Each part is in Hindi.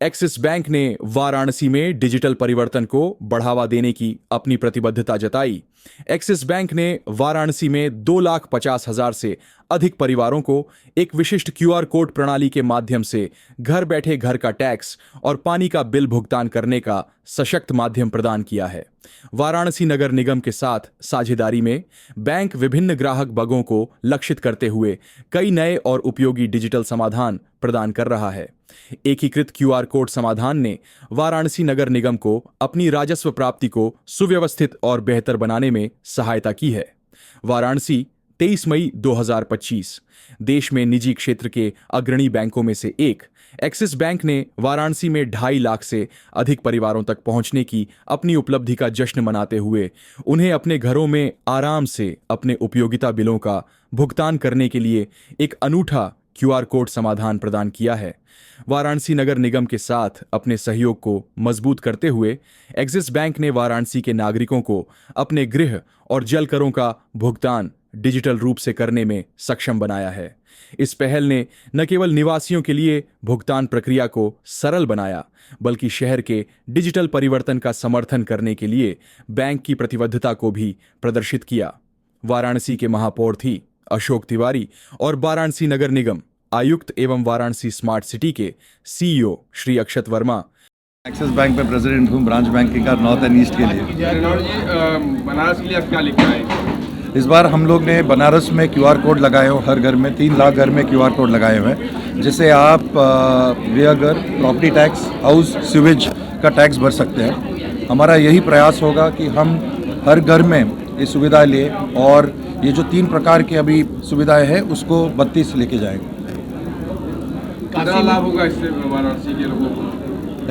एक्सिस बैंक ने वाराणसी में डिजिटल परिवर्तन को बढ़ावा देने की अपनी प्रतिबद्धता जताई। एक्सिस बैंक ने वाराणसी में 2,50,000 से अधिक परिवारों को एक विशिष्ट क्यूआर कोड प्रणाली के माध्यम से घर बैठे घर का टैक्स और पानी का बिल भुगतान करने का सशक्त माध्यम प्रदान किया है। वाराणसी नगर निगम के साथ साझेदारी में बैंक विभिन्न ग्राहक वर्गों को लक्षित करते हुए कई नए और उपयोगी डिजिटल समाधान प्रदान कर रहा है। एकीकृत क्यूआर कोड समाधान ने वाराणसी नगर निगम को अपनी राजस्व प्राप्ति को सुव्यवस्थित और बेहतर बनाने में सहायता की है। वाराणसी 23 मई 2025 देश में निजी क्षेत्र के अग्रणी बैंकों में से एक एक्सिस बैंक ने वाराणसी में 2.5 लाख से अधिक परिवारों तक पहुंचने की अपनी उपलब्धि का जश्न मनाते हुए उन्हें अपने घरों में आराम से अपने उपयोगिता बिलों का भुगतान करने के लिए एक अनूठा क्यूआर कोड समाधान प्रदान किया है। वाराणसी नगर निगम के साथ अपने सहयोग को मजबूत करते हुए एक्सिस बैंक ने वाराणसी के नागरिकों को अपने गृह और जल करों का भुगतान डिजिटल रूप से करने में सक्षम बनाया है। इस पहल ने न केवल निवासियों के लिए भुगतान प्रक्रिया को सरल बनाया, बल्कि शहर के डिजिटल परिवर्तन का समर्थन करने के लिए बैंक की प्रतिबद्धता को भी प्रदर्शित किया। वाराणसी के महापौर थी अशोक तिवारी और वाराणसी नगर निगम आयुक्त एवं वाराणसी स्मार्ट सिटी के सीईओ श्री अक्षत वर्मा। एक्सिस बैंक में प्रेसिडेंट हूँ ब्रांच बैंकिंग का नॉर्थ एंड ईस्ट के लिए। बनारस के लिए क्या लिखा है? इस बार हम लोग ने बनारस में क्यूआर कोड लगाए हो, हर घर में 3 लाख घर में क्यूआर कोड लगाए हुए हैं, जिससे आप व्ययगर, प्रॉपर्टी टैक्स, हाउस सीवेज का टैक्स भर सकते हैं। हमारा यही प्रयास होगा कि हम हर घर में ये सुविधा लें और ये जो 3 प्रकार की अभी सुविधाएं हैं उसको 32 लेके जाएंगे। कितना लाभ होगा इससे वाराणसी के लोगों को?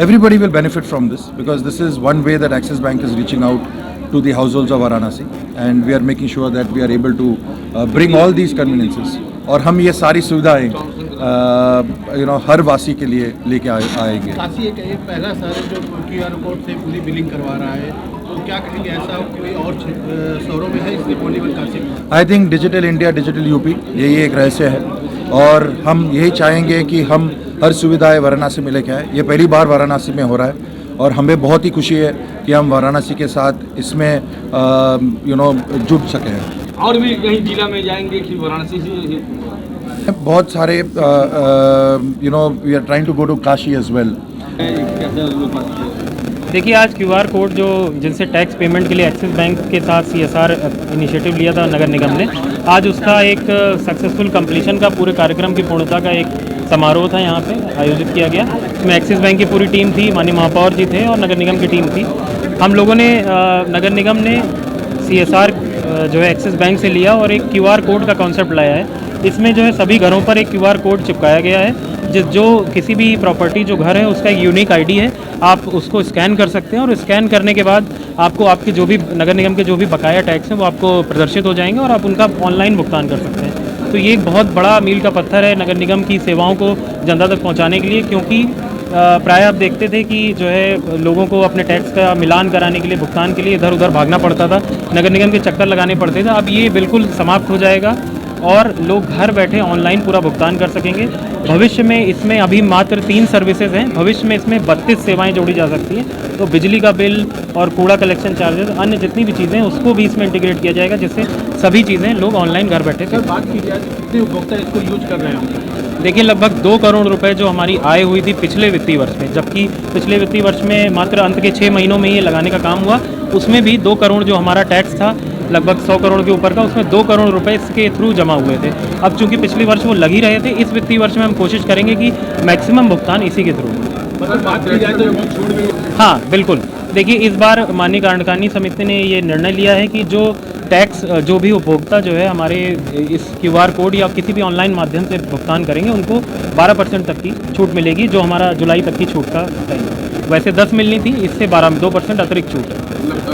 Everybody will benefit from this because this is one way that Axis Bank is reaching out to the households of Varanasi and we are making sure that we are able to bring all these conveniences और हम ये सारी सुविधाएं हर वासी के लिए लेके आएंगे। काशी एक पहला शहर जो क्यूआर कोड से पूरी बिलिंग करवा रहा है, तो क्या कहेंगे, ऐसा कोई और शहरों में है इससे पॉसिबल काशी में? I think digital India, digital UP यही एक रहस्य है और हम यही चाहेंगे कि हम हर सुविधाएं वाराणसी में लेके आए। ये पहली बार वाराणसी में हो रहा है और हमें बहुत ही खुशी है कि हम वाराणसी के साथ इसमें जुड़ सके हैं। और भी कहीं जिला में जाएंगे कि वाराणसी से? बहुत सारे we are trying to go to Kashi as well. देखिए, आज क्यूआर कोड जो जिनसे टैक्स पेमेंट के लिए एक्सिस बैंक के साथ सीएसआर इनिशिएटिव लिया था नगर निगम ने, आज उसका एक सक्सेसफुल कंप्लीशन का पूरे कार्यक्रम की पूर्णता का एक समारोह था यहाँ पे आयोजित किया गया। इसमें एक्सिस बैंक की पूरी टीम थी, माननीय महापौर जी थे और नगर निगम की टीम थी। हम लोगों ने नगर निगम ने सीएसआर जो है एक्सिस बैंक से लिया और एक क्यूआर कोड का कॉन्सेप्ट लाया है। इसमें जो है सभी घरों पर एक क्यूआर कोड चिपकाया गया है, जो किसी भी प्रॉपर्टी जो घर है उसका एक यूनिक आईडी है। आप उसको स्कैन कर सकते हैं और स्कैन करने के बाद आपको आपके जो भी नगर निगम के जो भी बकाया टैक्स हैं वो आपको प्रदर्शित हो जाएंगे और आप उनका ऑनलाइन भुगतान कर सकते हैं। तो ये एक बहुत बड़ा मील का पत्थर है नगर निगम की सेवाओं को जनता तक पहुंचाने के लिए, क्योंकि प्राय आप देखते थे कि जो है लोगों को अपने टैक्स का मिलान कराने के लिए, भुगतान के लिए इधर उधर भागना पड़ता था, नगर निगम के चक्कर लगाने पड़ते थे। अब ये बिल्कुल समाप्त हो जाएगा और लोग घर बैठे ऑनलाइन पूरा भुगतान कर सकेंगे। भविष्य में इसमें अभी मात्र 3 सर्विसेज हैं, भविष्य में इसमें 32 सेवाएं जोड़ी जा सकती हैं। तो बिजली का बिल और कूड़ा कलेक्शन चार्जेस, अन्य जितनी भी चीज़ें हैं उसको भी इसमें इंटीग्रेट किया जाएगा, जिससे सभी चीज़ें लोग ऑनलाइन घर बैठे। सर, बात की जाए कितने उपभोक्ता इसको यूज कर रहे हैं? देखिए, लगभग 2 करोड़ रुपए जो हमारी आय हुई थी पिछले वित्तीय वर्ष में, जबकि पिछले वित्तीय वर्ष में मात्र अंत के 6 महीनों में ये लगाने का काम हुआ। उसमें भी 2 करोड़ जो हमारा टैक्स था लगभग 100 करोड़ के ऊपर का, उसमें 2 करोड़ रुपए इसके थ्रू जमा हुए थे। अब चूंकि पिछले वर्ष वो लग ही रहे थे, इस वित्तीय वर्ष में हम कोशिश करेंगे कि मैक्सिमम भुगतान इसी के थ्रू। मतलब बात की जाए तो छूट भी? हाँ, बिल्कुल। देखिए, इस बार माननीय कार्यकारिणी समिति ने ये निर्णय लिया है कि जो टैक्स जो भी उपभोक्ता जो है हमारे इस क्यूआर कोड या किसी भी ऑनलाइन माध्यम से भुगतान करेंगे उनको 12% तक की छूट मिलेगी, जो हमारा जुलाई तक की छूट का टाइम है। वैसे 10 मिलनी थी, इससे 2% अतिरिक्त छूट है।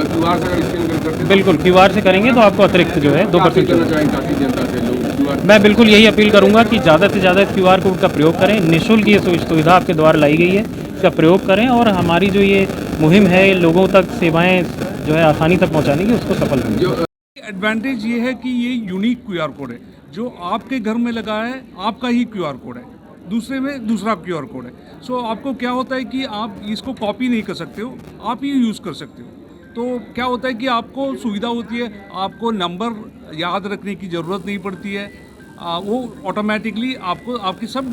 क्यूआर से स्कैन करते? बिल्कुल, क्यूआर से करेंगे तो आपको अतिरिक्त जो है 2% छूट। मैं बिल्कुल यही अपील करूंगा कि ज़्यादा से ज़्यादा क्यूआर कोड का प्रयोग करें। निःशुल्क ये सुविधा आपके द्वारा लाई गई है, इसका प्रयोग करें और हमारी जो ये मुहिम है लोगों तक सेवाएं जो है आसानी तक पहुंचाने की, उसको सफल करें। एडवांटेज ये है कि ये यूनिक क्यूआर कोड है। जो आपके घर में लगा है आपका ही क्यूआर कोड है, दूसरे में दूसरा क्यूआर कोड है। सो आपको क्या होता है कि आप इसको कॉपी नहीं कर सकते हो, आप ही यूज़ कर सकते हो। तो क्या होता है कि आपको सुविधा होती है, आपको नंबर याद रखने की ज़रूरत नहीं पड़ती है, वो ऑटोमेटिकली आपको आपकी सब